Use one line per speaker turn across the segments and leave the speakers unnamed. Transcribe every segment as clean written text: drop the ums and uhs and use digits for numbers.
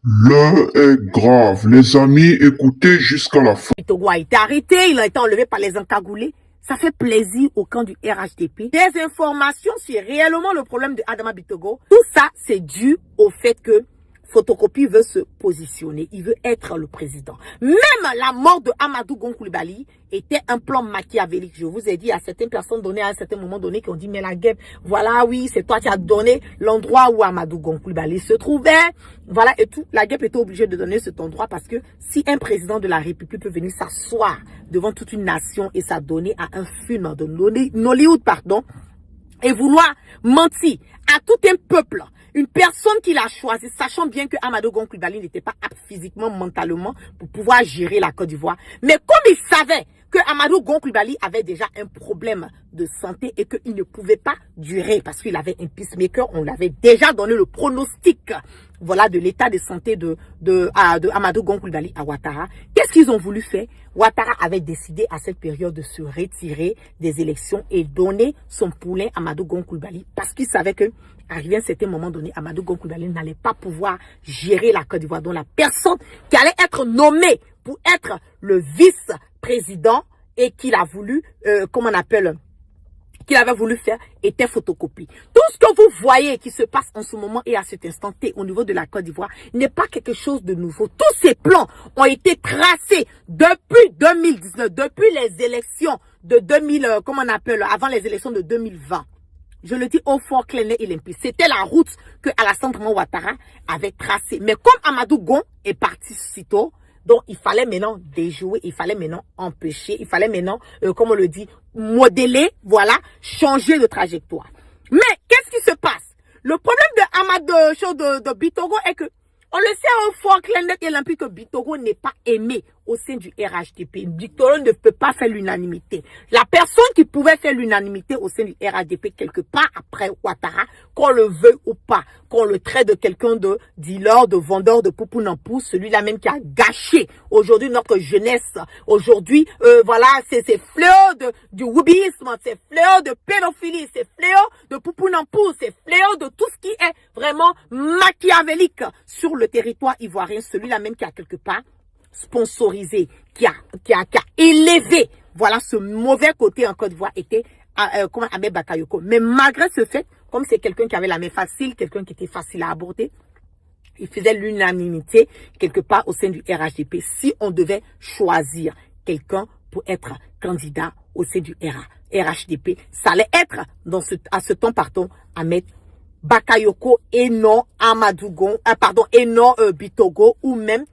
L'heure est grave. Les amis, écoutez jusqu'à la fin.
Togo a été arrêté, il a été enlevé par les encagoulés. Ça fait plaisir au camp du RHDP. Des informations sur réellement le problème de Adama Bitogo. Tout ça, c'est dû au fait que Photocopie veut se positionner. Il veut être le président. Même la mort de Amadou Gon Coulibaly était un plan machiavélique. Je vous ai dit à certaines personnes données à un certain moment donné qui ont dit, mais la guerre, voilà, oui, c'est toi qui as donné l'endroit où Amadou Gon Coulibaly se trouvait. Voilà, et tout. La guerre était obligée de donner cet endroit parce que si un président de la République peut venir s'asseoir devant toute une nation et s'adonner à un film de Nollywood, pardon, et vouloir mentir à tout un peuple, une personne qu'il a choisie, sachant bien que Amadou Gon Coulibaly n'était pas apte physiquement, mentalement pour pouvoir gérer la Côte d'Ivoire. Mais comme il savait que Amadou Gon Coulibaly avait déjà un problème de santé et qu'il ne pouvait pas durer parce qu'il avait un pacemaker, on lui avait déjà donné le pronostic, voilà, de l'état de santé de Amadou Gon Coulibaly à Ouattara. Qu'est-ce qu'ils ont voulu faire? Ouattara avait décidé à cette période de se retirer des élections et donner son poulain à Amadou Gon Coulibaly parce qu'il savait que arrivé à un certain moment donné, Amadou Gon Coulibaly n'allait pas pouvoir gérer la Côte d'Ivoire. Donc la personne qui allait être nommée pour être le vice-président et qu'il a voulu, comment on appelle, qu'il avait voulu faire était Photocopie. Tout ce que vous voyez qui se passe en ce moment et à cet instant T au niveau de la Côte d'Ivoire n'est pas quelque chose de nouveau. Tous ces plans ont été tracés depuis 2019, depuis les élections de 2000, comment on appelle, avant les élections de 2020. Je le dis au fort, clair, net et limpide. C'était la route que Alassane Ouattara avait tracée. Mais comme Amadou Gon est parti si tôt, donc il fallait maintenant déjouer, il fallait maintenant empêcher, il fallait maintenant, comme on le dit, modeler, voilà, changer de trajectoire. Mais qu'est-ce qui se passe? Le problème de Bitogo est que on le sait au fort, clair, net et limpide que Bitogo n'est pas aimé au sein du RHDP. Bitogo ne peut pas faire l'unanimité. La personne qui pouvait faire l'unanimité au sein du RHDP quelque part après Ouattara, qu'on le veuille ou pas, qu'on le traite de quelqu'un de dealer, de vendeur de poupou nampou, celui-là même qui a gâché aujourd'hui notre jeunesse. Aujourd'hui, voilà, c'est fléau du wubisme, c'est fléau de pédophilie, c'est fléau de poupou nampou, c'est fléau de tout ce qui est vraiment machiavélique sur le territoire ivoirien, celui-là même qui a quelque part sponsorisé, qui a élevé, voilà, ce mauvais côté en Côte d'Ivoire était comment Ahmed Bakayoko. Mais malgré ce fait, comme c'est quelqu'un qui avait la main facile, quelqu'un qui était facile à aborder, il faisait l'unanimité quelque part au sein du RHDP. Si on devait choisir quelqu'un pour être candidat au sein du RHDP, ça allait être à ce temps, pardon, Ahmed Bakayoko et non Amadou Gon, et non Bitogo ou même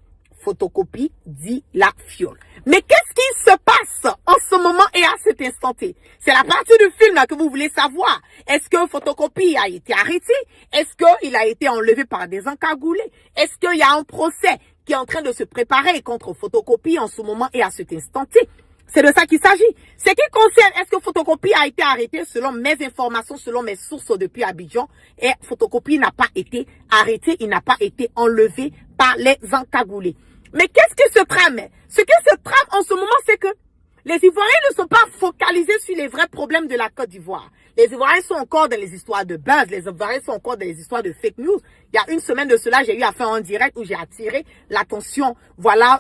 Photocopie dit la fiole. Mais qu'est-ce qui se passe en ce moment et à cet instant T? C'est la partie du film là que vous voulez savoir. Est-ce que Photocopie a été arrêté? Est-ce qu'il a été enlevé par des encagoulés? Est-ce qu'il y a un procès qui est en train de se préparer contre Photocopie en ce moment et à cet instant T? C'est de ça qu'il s'agit. Ce qui concerne, est-ce que Photocopie a été arrêté selon mes informations, selon mes sources depuis Abidjan, et Photocopie n'a pas été arrêté, il n'a pas été enlevé par les encagoulés. Mais qu'est-ce qui se trame? Ce qui se trame en ce moment, c'est que les Ivoiriens ne sont pas focalisés sur les vrais problèmes de la Côte d'Ivoire. Les Ivoiriens sont encore dans les histoires de buzz, les Ivoiriens sont encore dans les histoires de fake news. Il y a une semaine de cela, j'ai eu à faire un direct où j'ai attiré l'attention, voilà,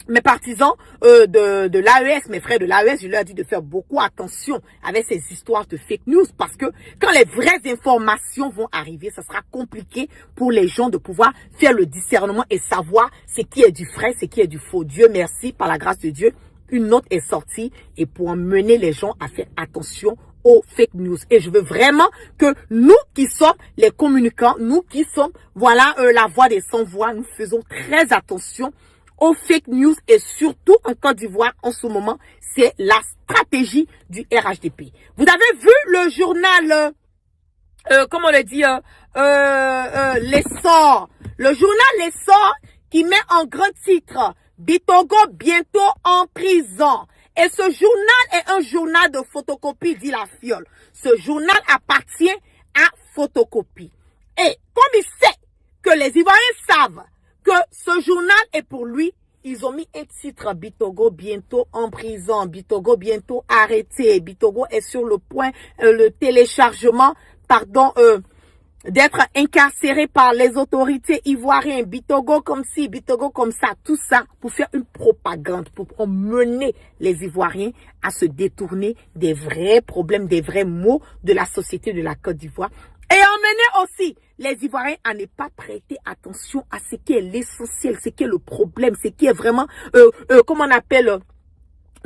mes partisans de l'AES, mes frères de l'AES, je leur ai dit de faire beaucoup attention avec ces histoires de fake news parce que quand les vraies informations vont arriver, ça sera compliqué pour les gens de pouvoir faire le discernement et savoir ce qui est du vrai, ce qui est du faux. Dieu merci, par la grâce de Dieu, une note est sortie et pour emmener les gens à faire attention aux fake news. Et je veux vraiment que nous qui sommes les communicants, nous qui sommes, voilà, la voix des sans-voix, nous faisons très attention aux fake news et surtout en Côte d'Ivoire en ce moment, c'est la stratégie du RHDP. Vous avez vu le journal, comment on le dit, l'essor. Le journal l'essor qui met en grand titre Bitogo bientôt en prison. Et ce journal est un journal de Photocopie, dit la fiole. Ce journal appartient à Photocopie. Et comme il sait que les Ivoiriens savent que ce journal est pour lui, ils ont mis un titre, Bitogo bientôt en prison, Bitogo bientôt arrêté, Bitogo est sur le point, le téléchargement, pardon, d'être incarcéré par les autorités ivoiriennes, Bitogo comme ci, Bitogo comme ça, tout ça pour faire une propagande, pour mener les Ivoiriens à se détourner des vrais problèmes, des vrais maux de la société de la Côte d'Ivoire. Et emmener aussi les Ivoiriens à ne pas prêter attention à ce qui est l'essentiel, ce qui est le problème, ce qui est vraiment, comment on appelle,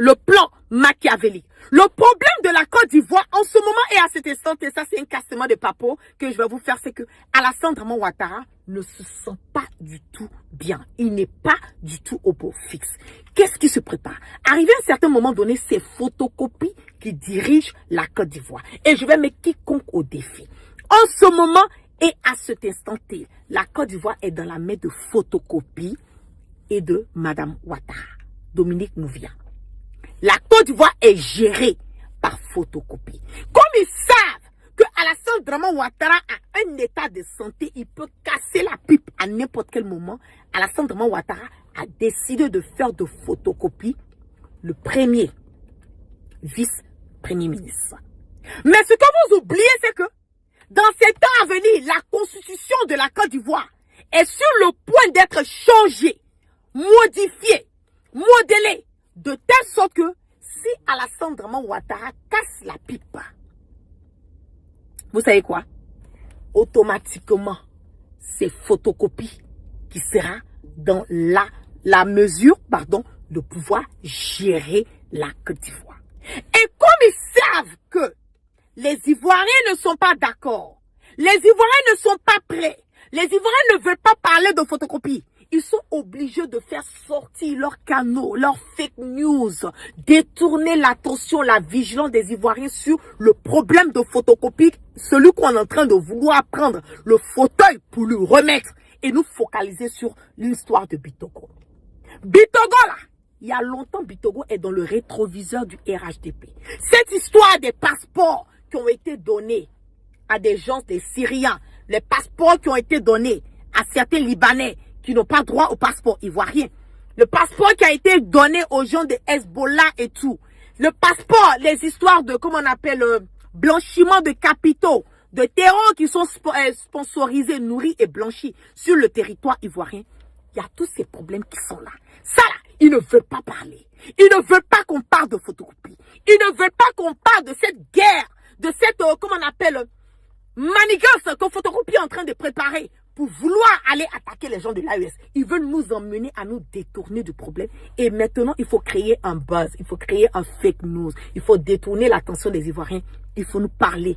le plan machiavélique. Le problème de la Côte d'Ivoire en ce moment et à cet instant, et ça c'est un cassement de papo que je vais vous faire, c'est que Alassane Draman Ouattara ne se sent pas du tout bien. Il n'est pas du tout au beau fixe. Qu'est-ce qui se prépare? Arrivé à un certain moment donné, c'est Photocopies qui dirige la Côte d'Ivoire. Et je vais mettre quiconque au défi. En ce moment et à cet instant T, la Côte d'Ivoire est dans la main de Photocopies et de Madame Ouattara, Dominique Nouvia. La Côte d'Ivoire est gérée par Photocopies. Comme ils savent que Alassane Draman Ouattara a un état de santé, il peut casser la pipe à n'importe quel moment. Alassane Draman Ouattara a décidé de faire de Photocopies le premier vice-premier ministre. Mais ce que vous oubliez, c'est que dans ces temps à venir, la constitution de la Côte d'Ivoire est sur le point d'être changée, modifiée, modelée, de telle sorte que si Alassane Draman Ouattara casse la pipe, vous savez quoi? Automatiquement, c'est Photocopies qui sera dans la mesure, de pouvoir gérer la Côte d'Ivoire. Et comme ils savent que les Ivoiriens ne sont pas d'accord, les Ivoiriens ne sont pas prêts, les Ivoiriens ne veulent pas parler de Photocopies, ils sont obligés de faire sortir leurs canaux, leurs fake news, détourner l'attention, la vigilance des Ivoiriens sur le problème de Photocopies, celui qu'on est en train de vouloir prendre le fauteuil pour lui remettre et nous focaliser sur l'histoire de Bitogo. Bitogo là, il y a longtemps Bitogo est dans le rétroviseur du RHDP. Cette histoire des passeports qui ont été donnés à des gens, des Syriens, les passeports qui ont été donnés à certains Libanais qui n'ont pas droit au passeport ivoirien. Le passeport qui a été donné aux gens de Hezbollah et tout. Le passeport, les histoires de, comment on appelle, blanchiment de capitaux, de terreurs qui sont sponsorisés, nourris et blanchis sur le territoire ivoirien. Il y a tous ces problèmes qui sont là. Ça là, ils ne veulent pas parler. Ils ne veulent pas qu'on parle de Photocopies. Ils ne veulent pas qu'on parle de cette guerre, de cette, comment on appelle, manigance que Photocopies est en train de préparer pour vouloir aller attaquer les gens de l'AES. Ils veulent nous emmener à nous détourner du problème. Et maintenant, il faut créer un buzz. Il faut créer un fake news. Il faut détourner l'attention des Ivoiriens. Il faut nous parler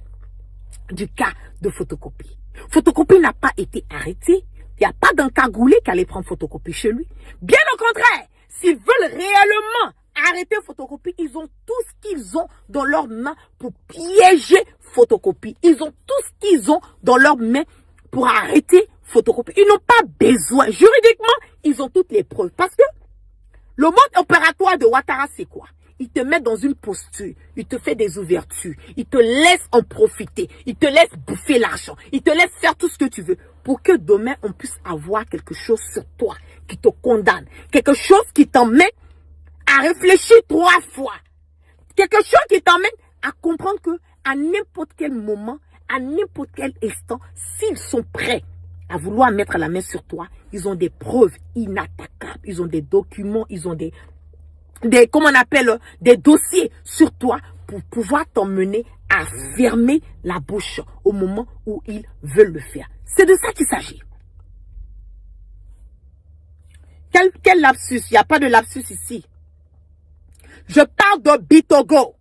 du cas de Photocopies. Photocopies n'a pas été arrêté. Il n'y a pas d'un cagoulé qui allait prendre Photocopies chez lui. Bien au contraire, s'ils veulent réellement arrêter Photocopies, ils ont tout ce qu'ils ont dans leurs mains pour piéger Photocopies. Ils ont tout ce qu'ils ont dans leurs mains pour arrêter Photocopies. Ils n'ont pas besoin. Juridiquement, ils ont toutes les preuves. Parce que le mode opératoire de Ouattara, c'est quoi? Il te met dans une posture, il te fait des ouvertures, il te laisse en profiter, il te laisse bouffer l'argent, il te laisse faire tout ce que tu veux pour que demain on puisse avoir quelque chose sur toi qui te condamne, quelque chose qui t'emmène à réfléchir 3 fois, quelque chose qui t'emmène à comprendre que à n'importe quel moment, à n'importe quel instant, s'ils sont prêts à vouloir mettre la main sur toi, ils ont des preuves inattaquables, ils ont des documents, ils ont des comment on appelle, des dossiers sur toi pour pouvoir t'emmener à fermer la bouche au moment où ils veulent le faire. C'est de ça qu'il s'agit. Quel lapsus? Il n'y a pas de lapsus ici. Je parle de Bitogo.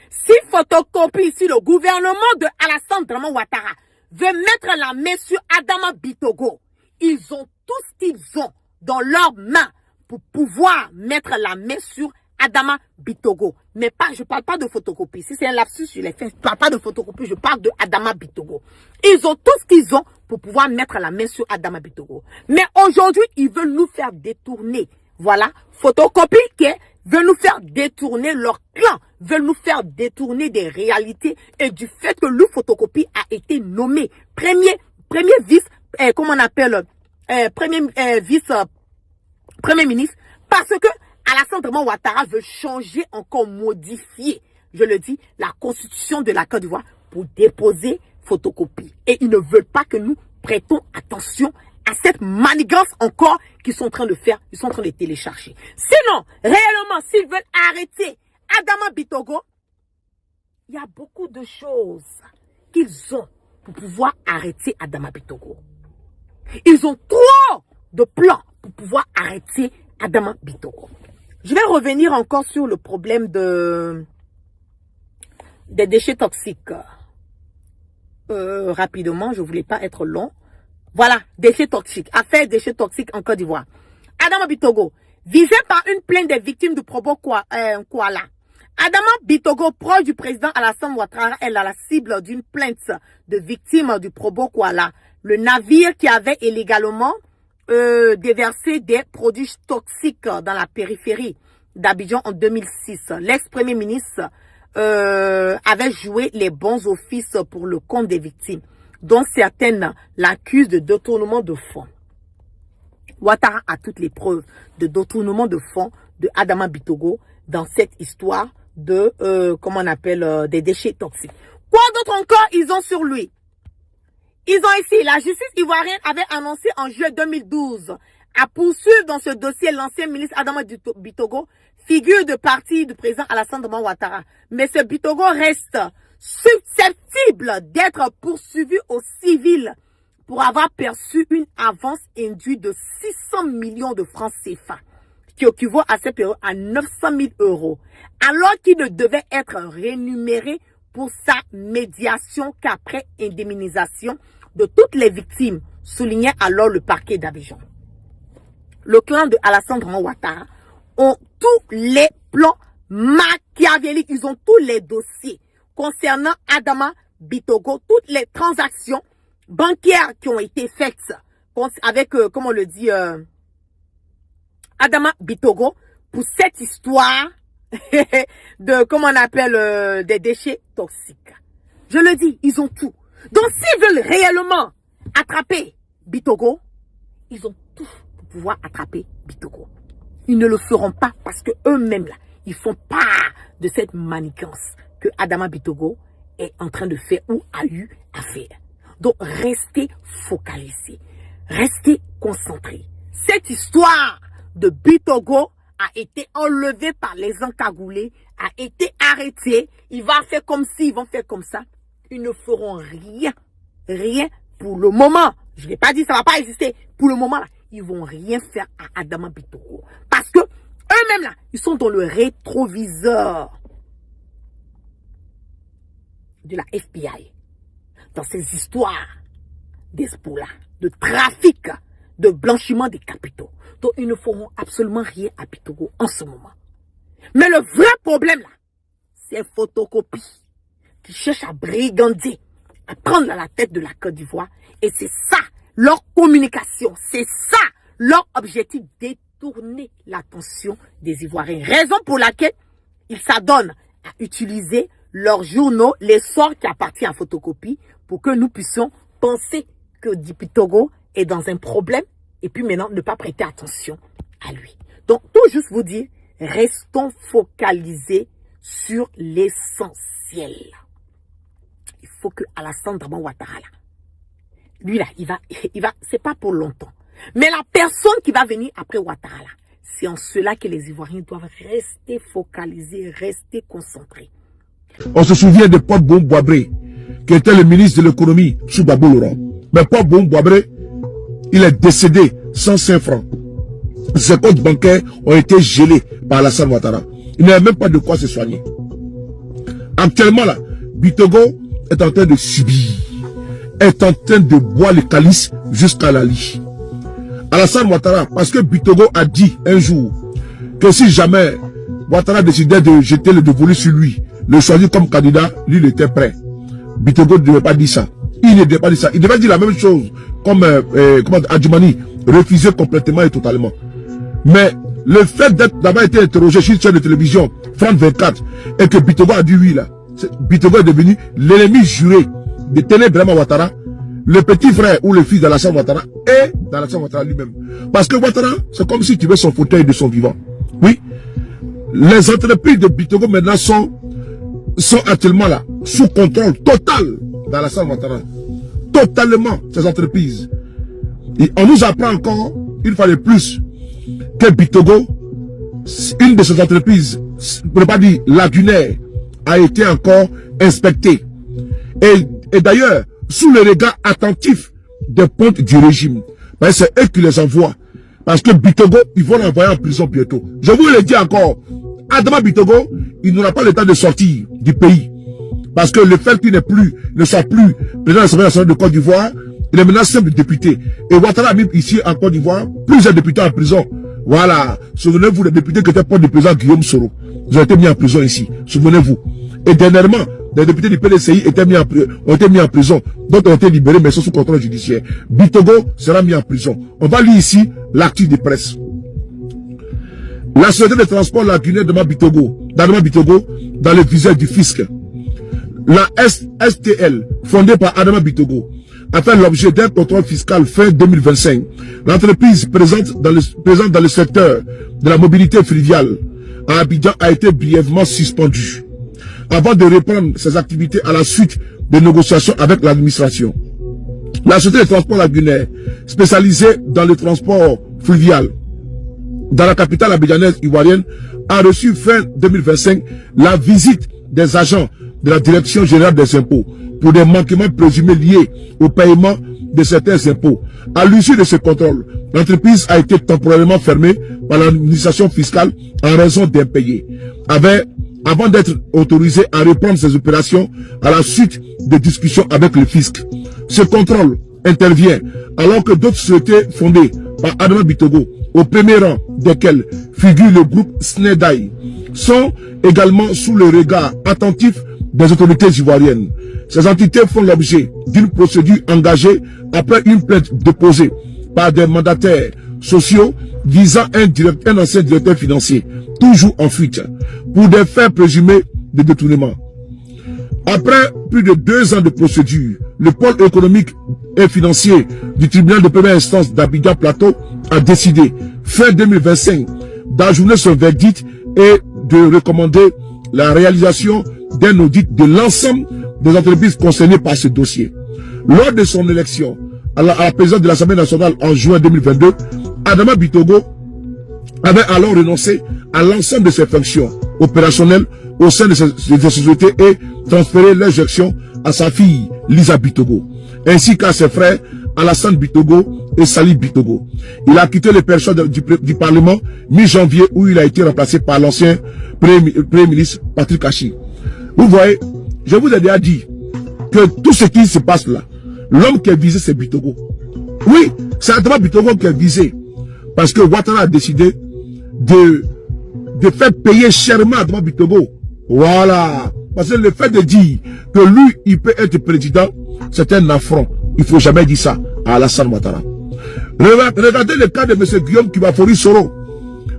Si Photocopies, si le gouvernement de Alassane Draman Ouattara veut mettre la main sur Adama Bitogo, ils ont tout ce qu'ils ont dans leurs mains pour pouvoir mettre la main sur Adama Bitogo. Mais pas, je ne parle pas de Photocopies. Si c'est un lapsus, je l'ai fait. Je ne parle pas de Photocopies, je parle de Adama Bitogo. Ils ont tout ce qu'ils ont pour pouvoir mettre la main sur Adama Bitogo. Mais aujourd'hui, ils veulent nous faire détourner. Voilà, Photocopies qui veulent nous faire détourner leur clan, veulent nous faire détourner des réalités et du fait que le Photocopies a été nommé premier vice, comment on appelle, premier ministre, parce que Alassane Draman Ouattara veut changer, encore modifier, je le dis, la constitution de la Côte d'Ivoire pour déposer photocopie. Et ils ne veulent pas que nous prêtons attention à cette manigance encore qu'ils sont en train de faire, ils sont en train de télécharger. Sinon, réellement, s'ils veulent arrêter Adama Bitogo, il y a beaucoup de choses qu'ils ont pour pouvoir arrêter Adama Bitogo. Ils ont trop de plans pour pouvoir arrêter Adama Bitogo. Je vais revenir encore sur le problème des déchets toxiques. Rapidement, je ne voulais pas être long. Voilà, déchets toxiques. Affaire déchets toxiques en Côte d'Ivoire. Adama Bitogo, visé par une plainte des victimes du Probo Kuala. Adama Bitogo, proche du président Alassane Ouattara, est à la cible d'une plainte de victimes du Probo Kuala. Le navire qui avait illégalement déversé des produits toxiques dans la périphérie d'Abidjan en 2006. L'ex-premier ministre avait joué les bons offices pour le compte des victimes, dont certaines l'accusent de détournement de fonds. Ouattara a toutes les preuves de détournement de fonds de Adama Bitogo dans cette histoire de, comment on appelle, des déchets toxiques. Quoi d'autre encore ils ont sur lui? Ils ont ici, la justice ivoirienne avait annoncé en juillet 2012 à poursuivre dans ce dossier l'ancien ministre Adama Bitogo, figure de parti du président Alassane Ouattara. Mais ce Bitogo reste susceptible d'être poursuivi au civil pour avoir perçu une avance induite de 600 millions de francs CFA, qui équivaut à cette période à 900 000 euros, alors qu'il ne devait être rémunéré pour sa médiation qu'après indemnisation de toutes les victimes, soulignait alors le parquet d'Abidjan. Le clan de Alassane Ouattara ont tous les plans machiavéliques, ils ont tous les dossiers concernant Adama Bitogo, toutes les transactions bancaires qui ont été faites avec, comment on le dit, Adama Bitogo pour cette histoire de, comment on appelle, des déchets toxiques. Je le dis, ils ont tout. Donc, s'ils veulent réellement attraper Bitogo, ils ont tout pour pouvoir attraper Bitogo. Ils ne le feront pas parce que eux-mêmes, là, ils font part de cette manigance que Adama Bitogo est en train de faire ou a eu à faire. Donc, restez focalisés. Restez concentrés. Cette histoire de Bitogo a été enlevé par les encagoulés, a été arrêté. Il va faire comme ci, ils vont faire comme ça. Ils ne feront rien. Rien pour le moment. Je n'ai pas dit ça ne va pas exister. Pour le moment, là, ils ne vont rien faire à Adama Bitogo. Parce que eux-mêmes, là, ils sont dans le rétroviseur de la FBI. Dans ces histoires d'Espoula, de trafic, de blanchiment des capitaux. Donc, ils ne feront absolument rien à Bitogo en ce moment. Mais le vrai problème, là, c'est photocopie qui cherchent à brigander, à prendre la tête de la Côte d'Ivoire. Et c'est ça, leur communication. C'est ça, leur objectif, détourner l'attention des Ivoiriens. Raison pour laquelle ils s'adonnent à utiliser leurs journaux, l'essor qui appartient à photocopie, pour que nous puissions penser que Bitogo est dans un problème et puis maintenant ne pas prêter attention à lui. Donc, tout juste vous dire, restons focalisés sur l'essentiel. Il faut que Alassane Ouattara, lui là, il va, c'est pas pour longtemps. Mais la personne qui va venir après Ouattara, c'est en cela que les Ivoiriens doivent rester focalisés, rester concentrés.
On se souvient de Paul Bon-Boabré, qui était le ministre de l'économie sous Babou Laurent. Mais Paul Bon-Boabré, il est décédé sans 5 francs. Ses comptes bancaires ont été gelés par Alassane Ouattara. Il n'avait même pas de quoi se soigner. Actuellement là, Bitogo est en train de subir, est en train de boire le calice jusqu'à la lie. Alassane Ouattara, parce que Bitogo a dit un jour que si jamais Ouattara décidait de jeter le dévolu sur lui, le choisir comme candidat, lui il était prêt. Bitogo ne devait pas dire ça. Il ne devait pas dire ça. Il devait dire la même chose comme Adjumani, refusé complètement et totalement. Mais le fait d'avoir été interrogé sur une chaîne de télévision, France 24, et que Bitogo a dit oui là, Bitogo est devenu l'ennemi juré de Téné Brahma Ouattara, le petit frère ou le fils d'Alassane Ouattara et d'Alassane Ouattara lui-même. Parce que Ouattara, c'est comme si tu veux son fauteuil de son vivant. Oui. Les entreprises de Bitogo maintenant sont actuellement là, sous contrôle total d'Alassane Ouattara. Totalement, ces entreprises. Et on nous apprend encore, une fois de plus, que Bitogo, une de ces entreprises, pour ne pas dire lagunaire, a été encore inspectée. Et d'ailleurs, sous le regard attentif des pontes du régime. C'est eux qui les envoient. Parce que Bitogo, ils vont l'envoyer en prison bientôt. Je vous le dis encore, Adama Bitogo, il n'aura pas le temps de sortir du pays. Parce que le fait qu'il ne soit plus président de l'Assemblée nationale de Côte d'Ivoire, il est maintenant simple député. Et Ouattara a mis ici en Côte d'Ivoire plusieurs députés en prison. Voilà. Souvenez-vous des députés qui étaient pour le président Guillaume Soro. Ils ont été mis en prison ici. Souvenez-vous. Et dernièrement, des députés du PDCI ont été mis en prison. D'autres ont été libérés, mais sont sous contrôle judiciaire. Bitogo sera mis en prison. On va lire ici l'actu de presse. La société de transport lagunaire d'Adama Bitogo, dans le viseur du fisc. La STL, fondée par Adama Bitogo, a fait l'objet d'un contrôle fiscal fin 2025. L'entreprise présente dans le secteur de la mobilité fluviale à Abidjan a été brièvement suspendue avant de reprendre ses activités à la suite des négociations avec l'administration. La société de transport lagunaire, spécialisée dans le transport fluvial dans la capitale abidjanaise ivoirienne, a reçu fin 2025 la visite des agents de la Direction générale des impôts pour des manquements présumés liés au paiement de certains impôts. À l'issue de ce contrôle, l'entreprise a été temporairement fermée par l'administration fiscale en raison d'impayés. Avant d'être autorisée à reprendre ses opérations à la suite de discussions avec le fisc. Ce contrôle intervient alors que d'autres sociétés fondées par Adama Bitogo, au premier rang desquels figure le groupe Snedai, sont également sous le regard attentif des autorités ivoiriennes. Ces entités font l'objet d'une procédure engagée après une plainte déposée par des mandataires sociaux visant un ancien directeur financier, toujours en fuite, pour des faits présumés de détournement. Après plus de 2 ans de procédure, le pôle économique et financier du tribunal de première instance d'Abidjan Plateau a décidé, fin 2025, d'ajourner son verdict et de recommander la réalisation d'un audit de l'ensemble des entreprises concernées par ce dossier. Lors de son élection à la présidence de l'Assemblée nationale en juin 2022, Adama Bitogo avait alors renoncé à l'ensemble de ses fonctions opérationnelles au sein de ces sociétés et transféré leur gestion à sa fille Lisa Bitogo, ainsi qu'à ses frères Alassane Bitogo et Sali Bitogo. Il a quitté les personnes du Parlement mi-janvier où il a été remplacé par l'ancien Premier ministre Patrick Achi. Vous voyez, je vous ai déjà dit que tout ce qui se passe là, l'homme qui est visé c'est Bitogo. Oui, c'est Adama Bitogo qui est visé. Parce que Ouattara a décidé de faire payer chèrement Adama Bitogo. Voilà. Parce que le fait de dire que lui, il peut être président, c'est un affront. Il ne faut jamais dire ça à Alassane Ouattara. Regardez le cas de M. Guillaume Kibafori Soro.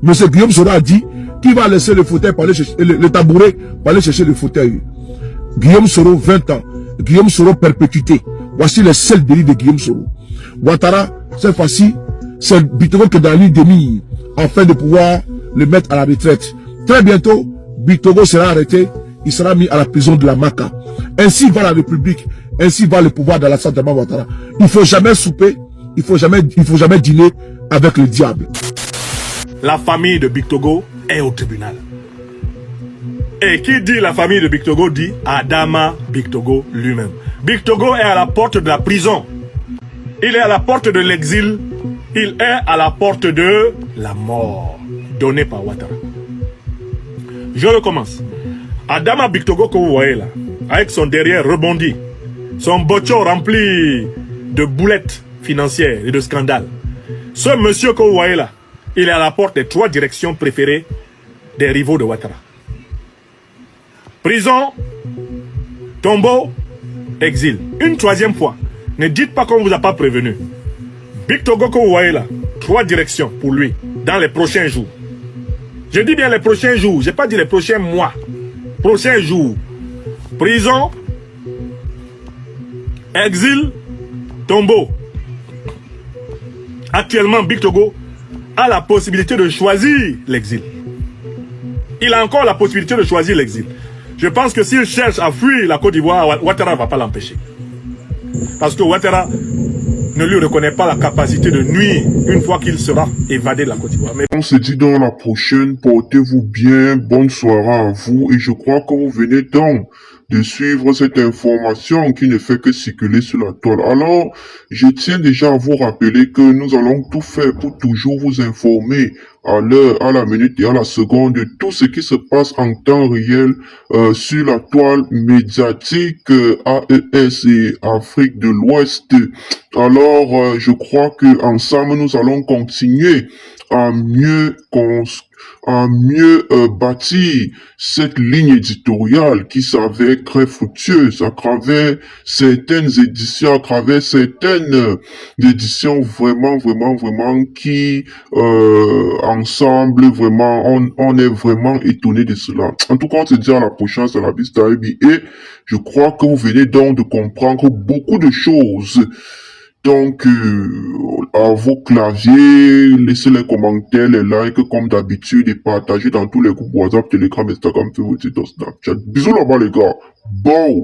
M. Guillaume Soro a dit qu'il va laisser le fauteuil pour aller chercher, le tabouret pour aller chercher le fauteuil. Guillaume Soro, 20 ans. Guillaume Soro, perpétuité. Voici le seul délit de Guillaume Soro. Ouattara, cette fois-ci, c'est Bitogo qui est dans la ligne de mire afin de pouvoir le mettre à la retraite. Très bientôt, Bitogo sera arrêté, il sera mis à la prison de la Maka. Ainsi va la République, ainsi va le pouvoir d'Alassane Ouattara. Il ne faut jamais souper, il faut jamais dîner avec le diable.
La famille de Bitogo est au tribunal. Et qui dit la famille de Bitogo dit Adama Bitogo lui-même. Bitogo est à la porte de la prison. Il est à la porte de l'exil. Il est à la porte de la mort donnée par Ouattara. Je recommence. Adama Bitogo que vous voyez là, avec son derrière rebondi, son bocho rempli de boulettes financières et de scandales. Ce monsieur que vous voyez là, il est à la porte des 3 directions préférées des rivaux de Ouattara. Prison, tombeau, exil. Une 3e fois. Ne dites pas qu'on ne vous a pas prévenu. Bitogo que vous voyez là, 3 directions pour lui dans les prochains jours. Je dis bien les prochains jours, je n'ai pas dit les prochains mois. Prochains jours. Prison, exil, tombeau. Actuellement, Bitogo a la possibilité de choisir l'exil. Il a encore la possibilité de choisir l'exil. Je pense que s'il cherche à fuir la Côte d'Ivoire, Ouattara ne va pas l'empêcher. Parce que Ouattara ne lui reconnaît pas la capacité de nuire une fois qu'il sera évadé de la Côte d'Ivoire. Mais
On se dit dans la prochaine, portez-vous bien, bonne soirée à vous et je crois que vous venez donc de suivre cette information qui ne fait que circuler sur la toile. Alors, je tiens déjà à vous rappeler que nous allons tout faire pour toujours vous informer à l'heure, à la minute et à la seconde de tout ce qui se passe en temps réel sur la toile médiatique AES et Afrique de l'Ouest. Alors, je crois que ensemble nous allons continuer à mieux bâtir cette ligne éditoriale qui s'avère très fructueuse à travers certaines éditions, à travers certaines éditions vraiment qui ensemble vraiment on est vraiment étonné de cela. En tout cas, on se dit à la prochaine, c'est la Vista et je crois que vous venez donc de comprendre beaucoup de choses. Donc, à vos claviers, laissez les commentaires, les likes comme d'habitude et partagez dans tous les groupes WhatsApp, Telegram, Instagram, Facebook, Twitter, Snapchat. Bisous là-bas les gars. Bon.